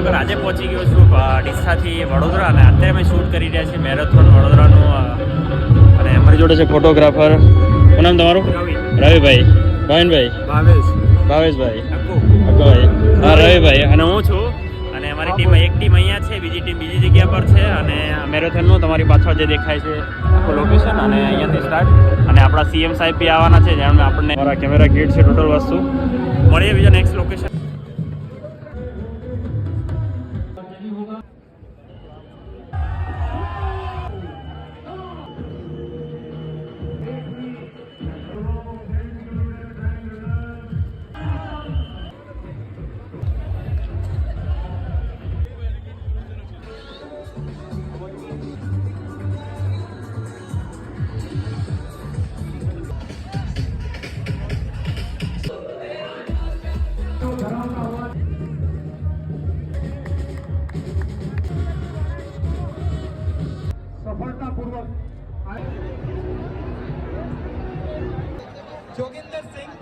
જામનગર આજે પહોંચી ગયો છું ડીસાથી વડોદરા, અને અત્યારે અમે શૂટ કરી રહ્યા છીએ મેરેથોન વડોદરાનું. અને અમારી જોડે છે ફોટોગ્રાફર. શું નામ તમારું? રવિભાઈ. ભાવિનભાઈ? ભાવેશભાઈ. અક્કુભાઈ. હા, રવિભાઈ. અને હું છું. અને અમારી ટીમ એક ટીમ અહીંયા છે, બીજી ટીમ બીજી જગ્યા પર છે. અને મેરેથોનનું તમારી પાછળ જે દેખાય છે આખું લોકેશન, અને અહીંયાથી સ્ટાર્ટ. અને આપણા સીએમ સાહેબ બી આવવાના છે, જેમને આપણને અમારા કેમેરા કિટ છે, ટોટલ વસ્તુ. મળીએ બીજા નેક્સ્ટ લોકેશન. जोगिंदर सिंह